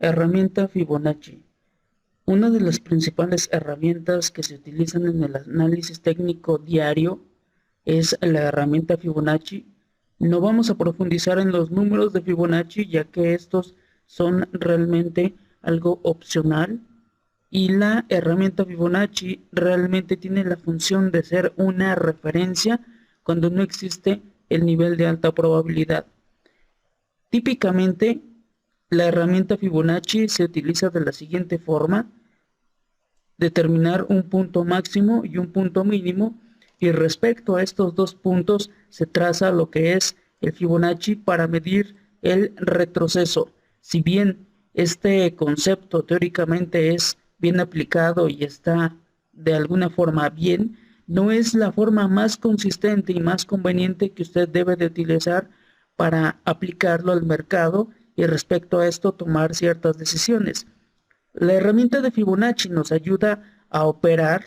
Herramienta Fibonacci. Una de las principales herramientas que se utilizan en el análisis técnico diario es la herramienta Fibonacci. No vamos a profundizar en los números de Fibonacci, ya que estos son realmente algo opcional. Y la herramienta Fibonacci realmente tiene la función de ser una referencia cuando no existe el nivel de alta probabilidad. Típicamente, la herramienta Fibonacci se utiliza de la siguiente forma: determinar un punto máximo y un punto mínimo, y respecto a estos dos puntos se traza lo que es el Fibonacci para medir el retroceso. Si bien este concepto teóricamente es bien aplicado y está de alguna forma bien, no es la forma más consistente y más conveniente que usted debe de utilizar para aplicarlo al mercado y respecto a esto tomar ciertas decisiones. La herramienta de Fibonacci nos ayuda a operar,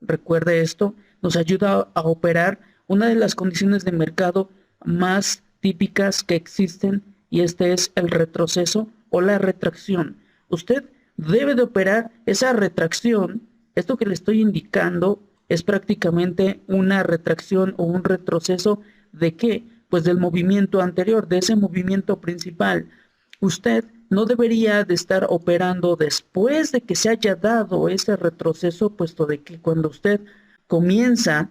recuerde esto, nos ayuda a operar una de las condiciones de mercado más típicas que existen, y este es el retroceso o la retracción. Usted debe de operar esa retracción. Esto que le estoy indicando es prácticamente una retracción o un retroceso. ¿De qué? Pues del movimiento anterior, de ese movimiento principal. Usted no debería de estar operando después de que se haya dado ese retroceso, puesto de que comienza,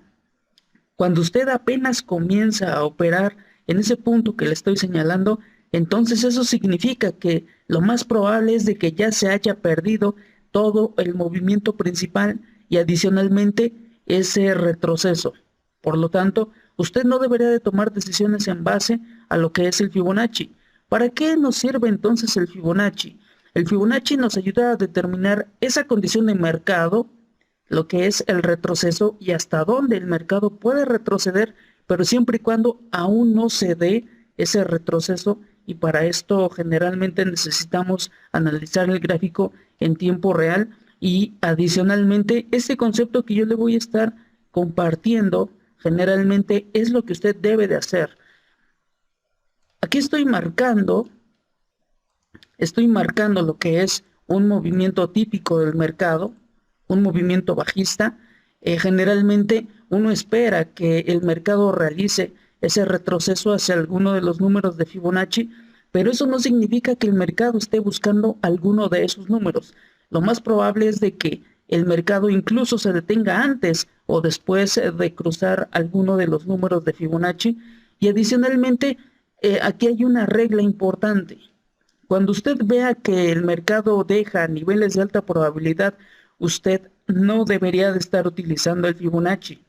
cuando usted apenas comienza a operar en ese punto que le estoy señalando, entonces eso significa que lo más probable es de que ya se haya perdido todo el movimiento principal y adicionalmente ese retroceso. Por lo tanto, usted no debería de tomar decisiones en base a lo que es el Fibonacci. ¿Para qué nos sirve entonces el Fibonacci? El Fibonacci nos ayuda a determinar esa condición de mercado, lo que es el retroceso y hasta dónde el mercado puede retroceder, pero siempre y cuando aún no se dé ese retroceso, y para esto generalmente necesitamos analizar el gráfico en tiempo real. Y adicionalmente, este concepto que yo le voy a estar compartiendo generalmente es lo que usted debe de hacer. Aquí estoy marcando lo que es un movimiento típico del mercado, un movimiento bajista. Generalmente uno espera que el mercado realice ese retroceso hacia alguno de los números de Fibonacci, pero eso no significa que el mercado esté buscando alguno de esos números. Lo más probable es de que el mercado incluso se detenga antes o después de cruzar alguno de los números de Fibonacci. Y adicionalmente, aquí hay una regla importante. Cuando usted vea que el mercado deja niveles de alta probabilidad, usted no debería de estar utilizando el Fibonacci.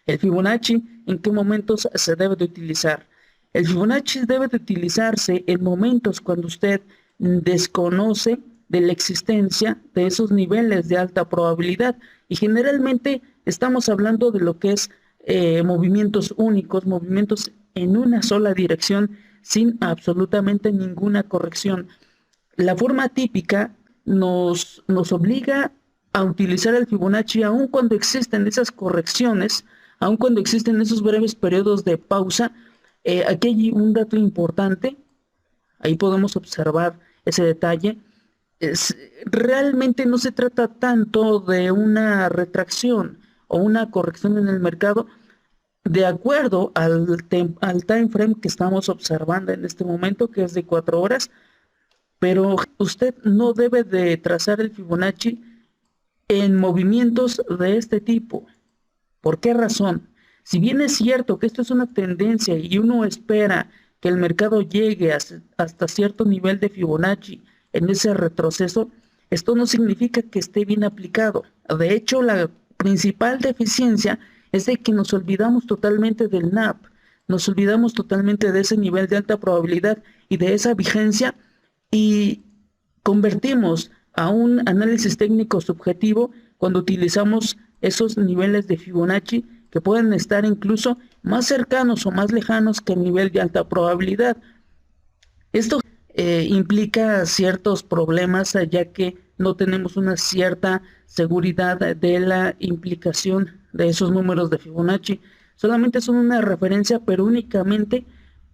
El Fibonacci, ¿en qué momentos se debe de utilizar? El Fibonacci debe de utilizarse en momentos cuando usted desconoce de la existencia de esos niveles de alta probabilidad, y generalmente estamos hablando de lo que es movimientos únicos, movimientos en una sola dirección sin absolutamente ninguna corrección. La forma típica nos obliga a utilizar el Fibonacci aun cuando existen esas correcciones, aun cuando existen esos breves periodos de pausa. Aquí hay un dato importante, ahí podemos observar ese detalle. Realmente no se trata tanto de una retracción o una corrección en el mercado de acuerdo al time frame que estamos observando en este momento, que es de 4 horas, pero usted no debe de trazar el Fibonacci en movimientos de este tipo. ¿Por qué razón? Si bien es cierto que esto es una tendencia y uno espera que el mercado llegue hasta cierto nivel de Fibonacci en ese retroceso, esto no significa que esté bien aplicado. De hecho, la principal deficiencia es de que nos olvidamos totalmente del NAP, nos olvidamos totalmente de ese nivel de alta probabilidad y de esa vigencia, y convertimos a un análisis técnico subjetivo cuando utilizamos esos niveles de Fibonacci que pueden estar incluso más cercanos o más lejanos que el nivel de alta probabilidad. Esto implica ciertos problemas, ya que no tenemos una cierta seguridad de la implicación de esos números de Fibonacci. Solamente son una referencia, pero únicamente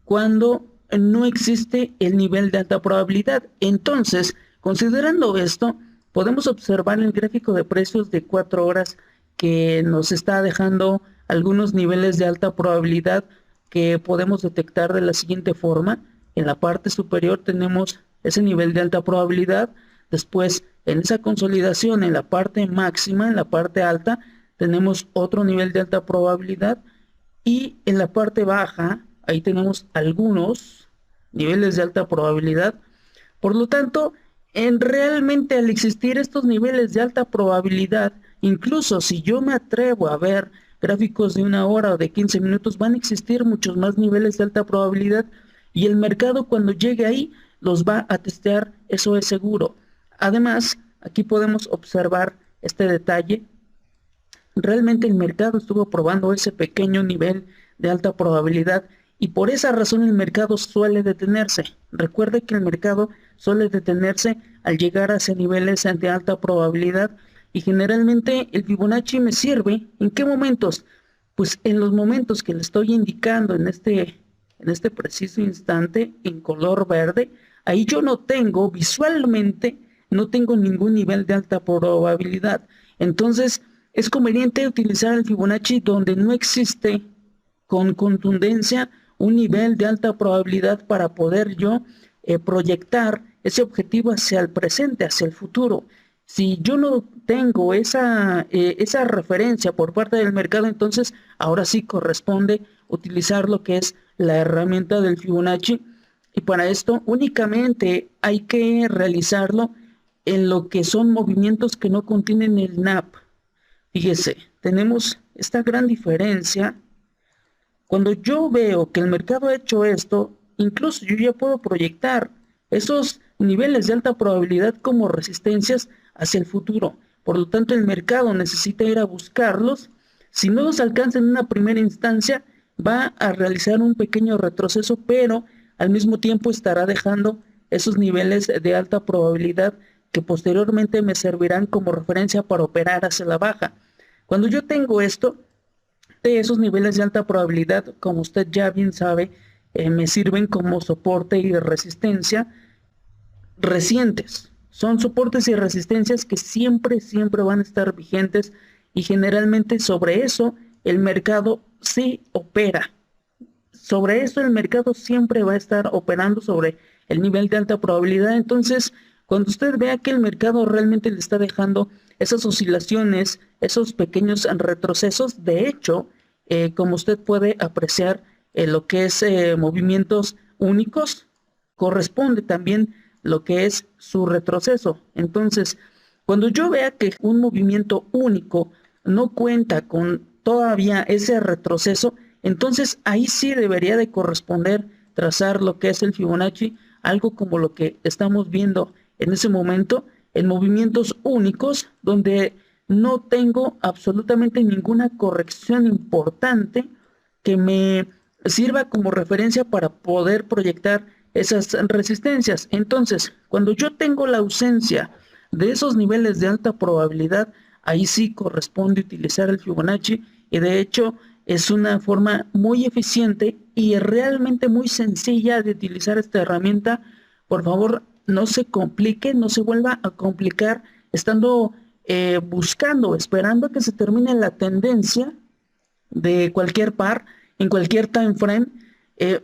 cuando no existe el nivel de alta probabilidad. Entonces, considerando esto, podemos observar el gráfico de precios de 4 horas que nos está dejando algunos niveles de alta probabilidad que podemos detectar de la siguiente forma. En la parte superior tenemos ese nivel de alta probabilidad. Después, en esa consolidación, en la parte máxima, en la parte alta, tenemos otro nivel de alta probabilidad. Y en la parte baja, ahí tenemos algunos niveles de alta probabilidad. Por lo tanto, realmente al existir estos niveles de alta probabilidad, incluso si yo me atrevo a ver gráficos de 1 hora o de 15 minutos, van a existir muchos más niveles de alta probabilidad y el mercado cuando llegue ahí los va a testear, eso es seguro. Además, aquí podemos observar este detalle. Realmente el mercado estuvo probando ese pequeño nivel de alta probabilidad y por esa razón el mercado suele detenerse. Recuerde que el mercado suele detenerse al llegar a ese niveles de alta probabilidad y generalmente el Fibonacci me sirve. ¿En qué momentos? Pues en los momentos que le estoy indicando en este preciso instante en color verde, ahí yo no tengo visualmente, no tengo ningún nivel de alta probabilidad. Entonces, es conveniente utilizar el Fibonacci donde no existe con contundencia un nivel de alta probabilidad para poder yo proyectar ese objetivo hacia el presente, hacia el futuro. Si yo no tengo esa referencia por parte del mercado, entonces ahora sí corresponde utilizar lo que es la herramienta del Fibonacci. Y para esto únicamente hay que realizarlo en lo que son movimientos que no contienen el NAP. Fíjese, tenemos esta gran diferencia. Cuando yo veo que el mercado ha hecho esto, incluso yo ya puedo proyectar esos niveles de alta probabilidad como resistencias hacia el futuro. Por lo tanto, el mercado necesita ir a buscarlos. Si no los alcanza en una primera instancia, va a realizar un pequeño retroceso, pero al mismo tiempo estará dejando esos niveles de alta probabilidad que posteriormente me servirán como referencia para operar hacia la baja. Cuando yo tengo esto, de esos niveles de alta probabilidad, como usted ya bien sabe, me sirven como soporte y resistencia recientes. Son soportes y resistencias que siempre van a estar vigentes y generalmente sobre eso el mercado sí opera. Sobre eso el mercado siempre va a estar operando sobre el nivel de alta probabilidad. Entonces, cuando usted vea que el mercado realmente le está dejando esas oscilaciones, esos pequeños retrocesos, de hecho, como usted puede apreciar lo que es movimientos únicos, corresponde también lo que es su retroceso. Entonces, cuando yo vea que un movimiento único no cuenta con todavía ese retroceso, entonces ahí sí debería de corresponder trazar lo que es el Fibonacci, algo como lo que estamos viendo en ese momento, en movimientos únicos, donde no tengo absolutamente ninguna corrección importante que me sirva como referencia para poder proyectar esas resistencias. Entonces, cuando yo tengo la ausencia de esos niveles de alta probabilidad, ahí sí corresponde utilizar el Fibonacci y de hecho es una forma muy eficiente y realmente muy sencilla de utilizar esta herramienta. Por favor, no se complique, no se vuelva a complicar estando buscando, esperando a que se termine la tendencia de cualquier par, en cualquier time frame.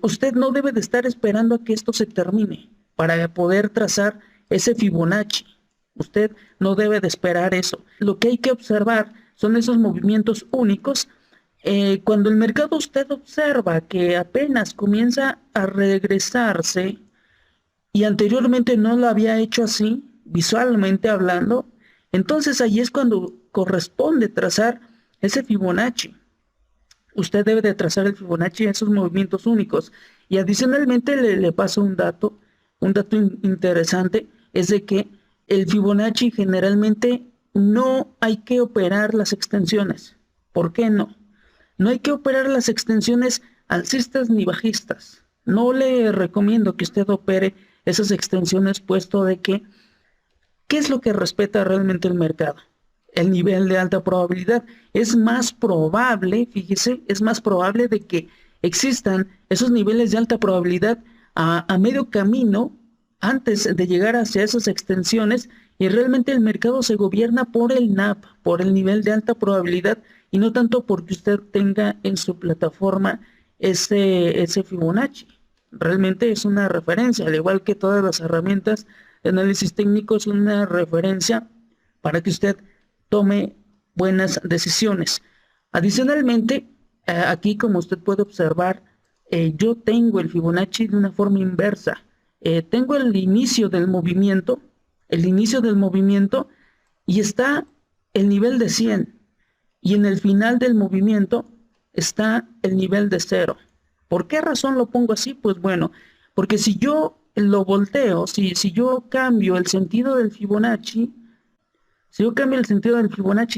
Usted no debe de estar esperando a que esto se termine para poder trazar ese Fibonacci. Usted no debe de esperar eso. Lo que hay que observar son esos movimientos únicos. Cuando el mercado usted observa que apenas comienza a regresarse y anteriormente no lo había hecho así, visualmente hablando, entonces ahí es cuando corresponde trazar ese Fibonacci. Usted debe de trazar el Fibonacci en esos movimientos únicos. Y adicionalmente le paso un dato interesante, es de que el Fibonacci generalmente no hay que operar las extensiones. ¿Por qué no? No hay que operar las extensiones alcistas ni bajistas. No le recomiendo que usted opere esas extensiones, puesto de que, ¿qué es lo que respeta realmente el mercado? El nivel de alta probabilidad. Es más probable, fíjese, es más probable de que existan esos niveles de alta probabilidad a medio camino antes de llegar hacia esas extensiones, y realmente el mercado se gobierna por el NAP, por el nivel de alta probabilidad, y no tanto porque usted tenga en su plataforma ese Fibonacci. Realmente es una referencia, al igual que todas las herramientas de análisis técnico, es una referencia para que usted tome buenas decisiones. Adicionalmente, aquí como usted puede observar, yo tengo el Fibonacci de una forma inversa. Tengo el inicio del movimiento, y está el nivel de 100, y en el final del movimiento está el nivel de 0. ¿Por qué razón lo pongo así? Pues bueno, porque si yo lo volteo, si yo cambio el sentido del Fibonacci,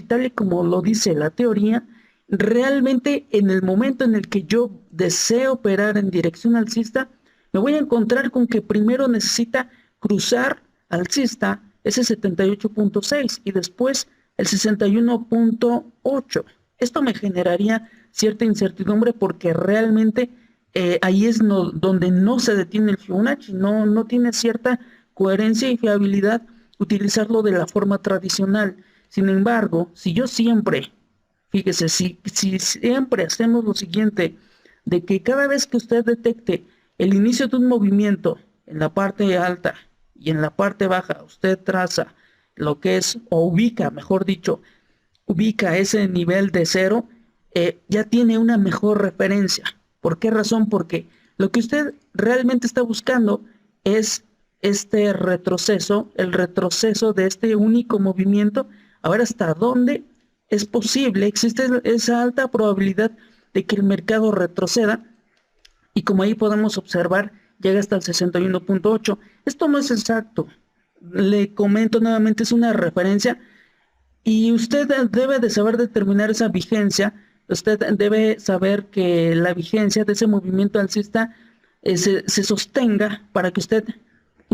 tal y como lo dice la teoría, realmente en el momento en el que yo deseo operar en dirección alcista, me voy a encontrar con que primero necesita cruzar alcista ese 78.6 y después el 61.8. Esto me generaría cierta incertidumbre porque realmente ahí es donde no se detiene el Fibonacci, no tiene cierta coherencia y fiabilidad utilizarlo de la forma tradicional. Sin embargo, si yo siempre, fíjese, si siempre hacemos lo siguiente, de que cada vez que usted detecte el inicio de un movimiento en la parte alta y en la parte baja, usted traza lo que es, o ubica, mejor dicho, ubica ese nivel de 0, ya tiene una mejor referencia. ¿Por qué razón? Porque lo que usted realmente está buscando es este retroceso, el retroceso de este único movimiento, a ver hasta dónde es posible, existe esa alta probabilidad de que el mercado retroceda, y como ahí podemos observar, llega hasta el 61.8. Esto no es exacto, le comento nuevamente, es una referencia, y usted debe de saber determinar esa vigencia. Usted debe saber que la vigencia de ese movimiento alcista se sostenga para que usted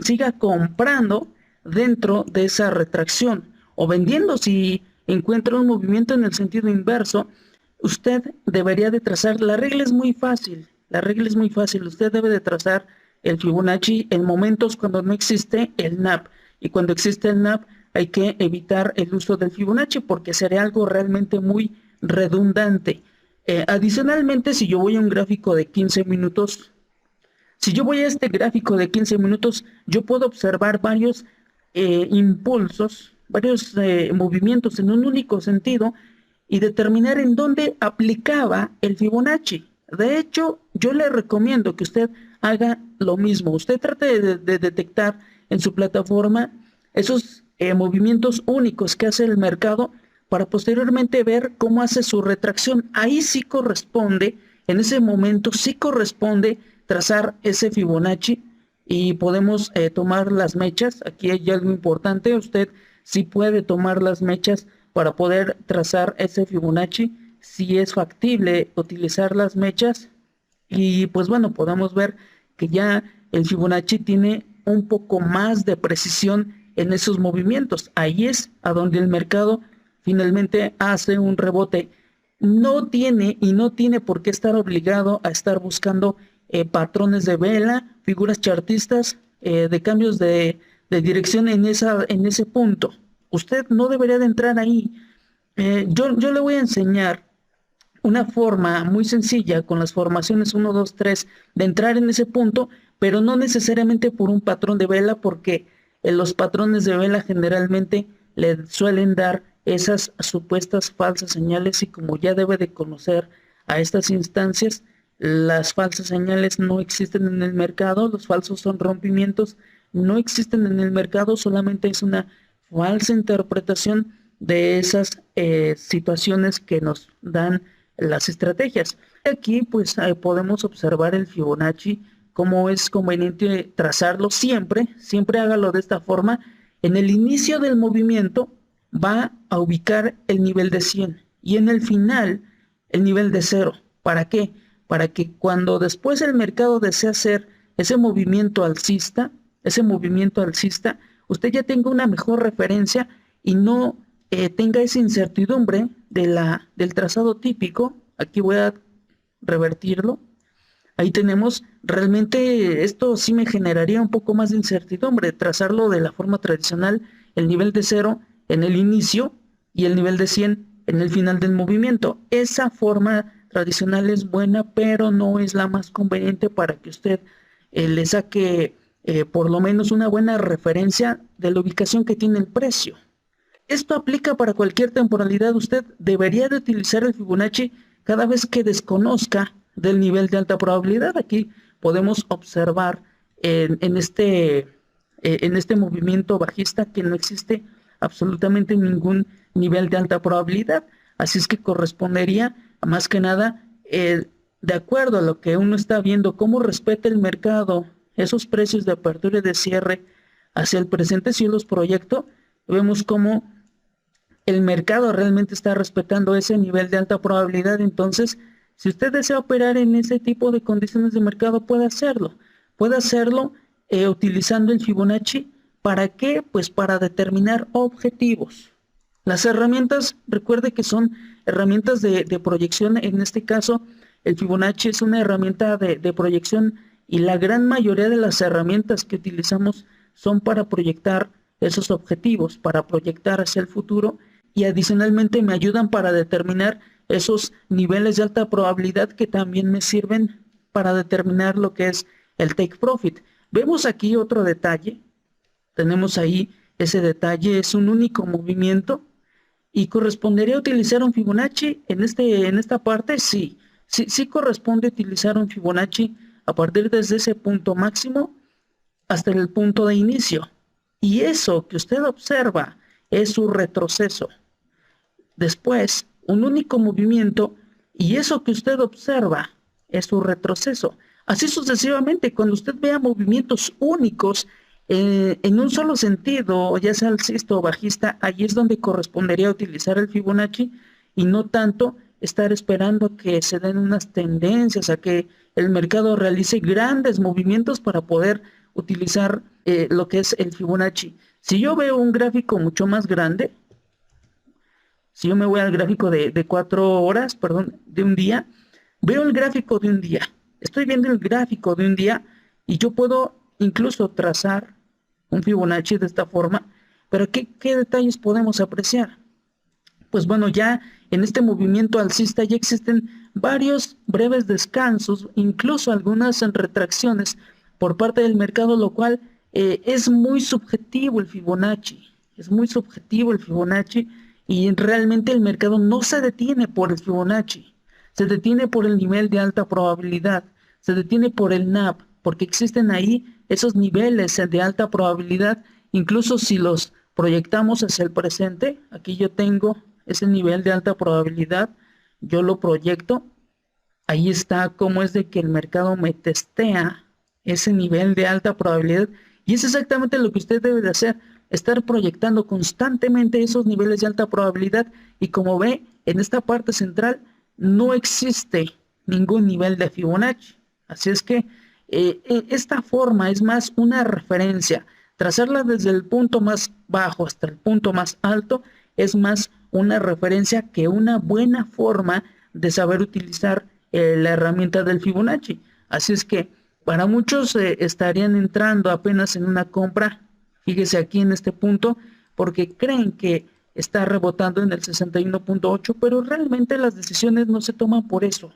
siga comprando dentro de esa retracción o vendiendo si encuentra un movimiento en el sentido inverso. Usted debería de trazar, la regla es muy fácil, usted debe de trazar el Fibonacci en momentos cuando no existe el NAP, y cuando existe el NAP hay que evitar el uso del Fibonacci porque sería algo realmente muy redundante. Adicionalmente, si yo voy a un gráfico de 15 minutos, yo puedo observar varios impulsos, varios movimientos en un único sentido y determinar en dónde aplicaba el Fibonacci. De hecho, yo le recomiendo que usted haga lo mismo. Usted trate de detectar en su plataforma esos movimientos únicos que hace el mercado para posteriormente ver cómo hace su retracción. Ahí sí corresponde, en ese momento sí corresponde trazar ese Fibonacci y podemos tomar las mechas. Aquí hay algo importante, usted sí puede tomar las mechas para poder trazar ese Fibonacci, si es factible utilizar las mechas, y pues bueno, podemos ver que ya el Fibonacci tiene un poco más de precisión en esos movimientos. Ahí es a donde el mercado finalmente hace un rebote. No tiene por qué estar obligado a estar buscando patrones de vela, figuras chartistas, de cambios de dirección en ese punto. Usted no debería de entrar ahí. Yo le voy a enseñar una forma muy sencilla con las formaciones 1, 2, 3 de entrar en ese punto, pero no necesariamente por un patrón de vela, porque los patrones de vela generalmente le suelen dar esas supuestas falsas señales, y como ya debe de conocer a estas instancias, las falsas señales no existen en el mercado, los falsos son rompimientos, no existen en el mercado, solamente es una falsa interpretación de esas situaciones que nos dan las estrategias. Aquí pues podemos observar el Fibonacci, cómo es conveniente trazarlo siempre hágalo de esta forma. En el inicio del movimiento va a ubicar el nivel de 100 y en el final el nivel de 0. ¿Para qué? Para que cuando después el mercado desea hacer ese movimiento alcista, usted ya tenga una mejor referencia y no tenga esa incertidumbre del trazado típico. Aquí voy a revertirlo. Ahí tenemos, realmente esto sí me generaría un poco más de incertidumbre, trazarlo de la forma tradicional, el nivel de 0 en el inicio y el nivel de 100 en el final del movimiento. Esa forma tradicional es buena, pero no es la más conveniente para que usted le saque por lo menos una buena referencia de la ubicación que tiene el precio. Esto aplica para cualquier temporalidad. Usted debería de utilizar el Fibonacci cada vez que desconozca del nivel de alta probabilidad. Aquí podemos observar en este movimiento bajista que no existe absolutamente ningún nivel de alta probabilidad. Así es que correspondería más que nada, de acuerdo a lo que uno está viendo, cómo respeta el mercado esos precios de apertura y de cierre hacia el presente. Si yo los proyecto, vemos cómo el mercado realmente está respetando ese nivel de alta probabilidad. Entonces, si usted desea operar en ese tipo de condiciones de mercado, puede hacerlo. Puede hacerlo utilizando el Fibonacci. ¿Para qué? Pues para determinar objetivos. Las herramientas, recuerde que son herramientas de proyección. En este caso, el Fibonacci es una herramienta de proyección y la gran mayoría de las herramientas que utilizamos son para proyectar esos objetivos, para proyectar hacia el futuro, y adicionalmente me ayudan para determinar esos niveles de alta probabilidad que también me sirven para determinar lo que es el take profit. Vemos aquí otro detalle. Tenemos ahí ese detalle, es un único movimiento y correspondería utilizar un Fibonacci en esta parte. Sí corresponde utilizar un Fibonacci a partir desde ese punto máximo hasta el punto de inicio. Y eso que usted observa es su retroceso. Después, un único movimiento y eso que usted observa es su retroceso. Así sucesivamente, cuando usted vea movimientos únicos en un solo sentido, ya sea alcista o bajista, ahí es donde correspondería utilizar el Fibonacci y no tanto estar esperando a que se den unas tendencias, a que el mercado realice grandes movimientos para poder utilizar lo que es el Fibonacci. Si yo veo un gráfico mucho más grande, si yo me voy al gráfico de 4 horas, perdón, de un día, veo el gráfico de un día. Estoy viendo el gráfico de un día y yo puedo incluso trazar un Fibonacci de esta forma. Pero ¿qué detalles podemos apreciar? Pues bueno, ya en este movimiento alcista ya existen varios breves descansos, incluso algunas retracciones por parte del mercado, lo cual es muy subjetivo el Fibonacci. Es muy subjetivo el Fibonacci y realmente el mercado no se detiene por el Fibonacci. Se detiene por el nivel de alta probabilidad, se detiene por el NAP, porque existen ahí esos niveles de alta probabilidad, incluso si los proyectamos hacia el presente. Aquí yo tengo ese nivel de alta probabilidad, yo lo proyecto, ahí está cómo es de que el mercado me testea ese nivel de alta probabilidad, y es exactamente lo que usted debe de hacer, estar proyectando constantemente esos niveles de alta probabilidad, y como ve, en esta parte central no existe ningún nivel de Fibonacci. Así es que esta forma es más una referencia. Trazarla desde el punto más bajo hasta el punto más alto es más una referencia que una buena forma de saber utilizar la herramienta del Fibonacci. Así es que para muchos estarían entrando apenas en una compra, fíjese aquí en este punto, porque creen que está rebotando en el 61.8, pero realmente las decisiones no se toman por eso.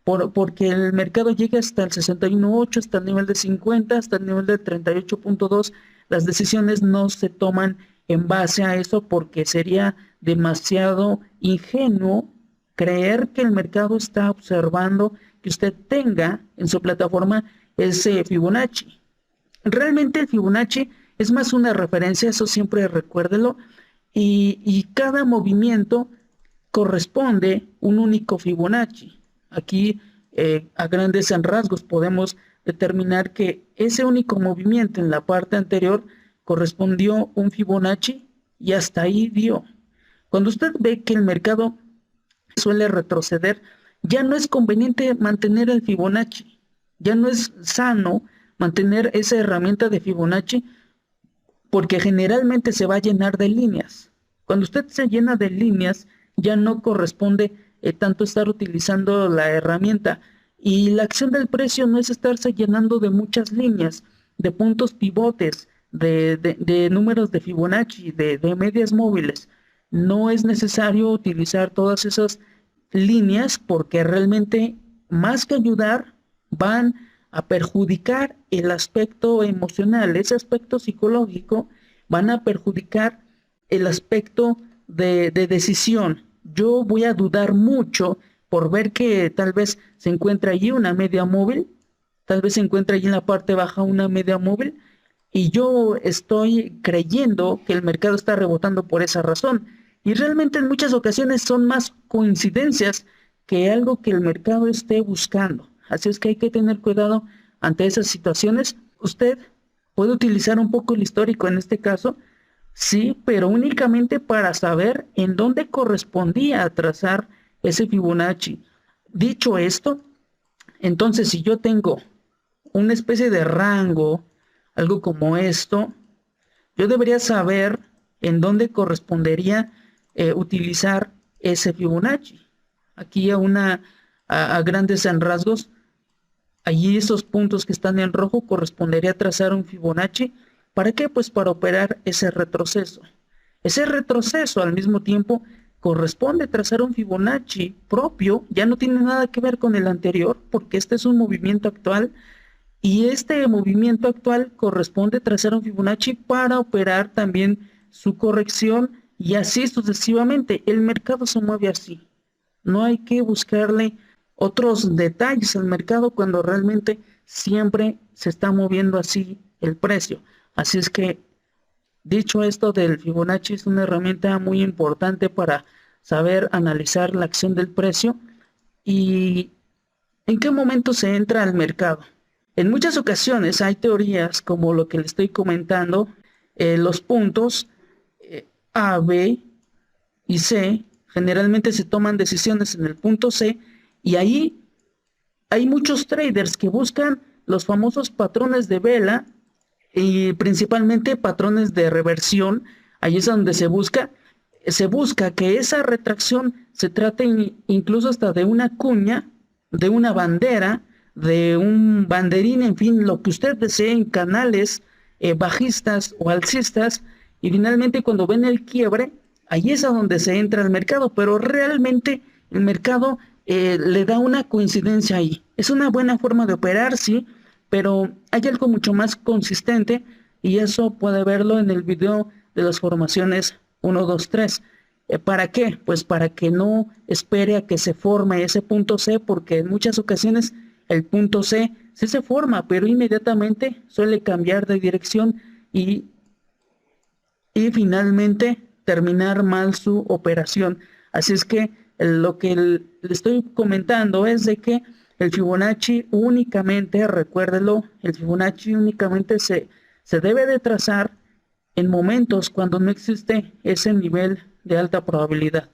Porque el mercado llega hasta el 61.8, hasta el nivel de 50, hasta el nivel de 38.2. Las decisiones no se toman en base a eso porque sería demasiado ingenuo creer que el mercado está observando que usted tenga en su plataforma ese Fibonacci. Realmente el Fibonacci es más una referencia, eso siempre recuérdelo, y cada movimiento corresponde un único Fibonacci. Aquí a grandes rasgos podemos determinar que ese único movimiento en la parte anterior correspondió un Fibonacci y hasta ahí dio. Cuando usted ve que el mercado suele retroceder, ya no es conveniente mantener el Fibonacci, ya no es sano mantener esa herramienta de Fibonacci porque generalmente se va a llenar de líneas. Cuando usted se llena de líneas, ya no corresponde tanto estar utilizando la herramienta. Y la acción del precio no es estarse llenando de muchas líneas, de puntos pivotes, de números de Fibonacci, de medias móviles. No es necesario utilizar todas esas líneas porque realmente más que ayudar van a perjudicar el aspecto emocional, ese aspecto psicológico, van a perjudicar el aspecto de decisión. Yo voy a dudar mucho por ver que tal vez se encuentra allí una media móvil, tal vez se encuentra allí en la parte baja una media móvil, y yo estoy creyendo que el mercado está rebotando por esa razón. Y realmente en muchas ocasiones son más coincidencias que algo que el mercado esté buscando. Así es que hay que tener cuidado ante esas situaciones. Usted puede utilizar un poco el histórico en este caso, sí, pero únicamente para saber en dónde correspondía a trazar ese Fibonacci. Dicho esto, entonces si yo tengo una especie de rango, algo como esto, yo debería saber en dónde correspondería utilizar ese Fibonacci. Aquí a grandes rasgos, allí esos puntos que están en rojo correspondería a trazar un Fibonacci. ¿Para qué? Pues para operar ese retroceso. Ese retroceso al mismo tiempo corresponde trazar un Fibonacci propio, ya no tiene nada que ver con el anterior, porque este es un movimiento actual, y este movimiento actual corresponde trazar un Fibonacci para operar también su corrección y así sucesivamente. El mercado se mueve así. No hay que buscarle otros detalles al mercado cuando realmente siempre se está moviendo así el precio. Así es que, dicho esto del Fibonacci, es una herramienta muy importante para saber analizar la acción del precio y en qué momento se entra al mercado. En muchas ocasiones hay teorías como lo que le estoy comentando, los puntos A, B y C, generalmente se toman decisiones en el punto C y ahí hay muchos traders que buscan los famosos patrones de vela y principalmente patrones de reversión. Ahí es donde se busca que esa retracción se trate incluso hasta de una cuña, de una bandera, de un banderín, en fin, lo que usted desee en canales bajistas o alcistas, y finalmente cuando ven el quiebre, ahí es a donde se entra al mercado, pero realmente el mercado le da una coincidencia ahí. Es una buena forma de operar, sí, pero hay algo mucho más consistente y eso puede verlo en el video de las formaciones 1, 2, 3. ¿Para qué? Pues para que no espere a que se forme ese punto C, porque en muchas ocasiones el punto C sí se forma, pero inmediatamente suele cambiar de dirección y finalmente terminar mal su operación. Así es que lo que le estoy comentando es de que el Fibonacci únicamente, recuérdelo, el Fibonacci únicamente se debe de trazar en momentos cuando no existe ese nivel de alta probabilidad.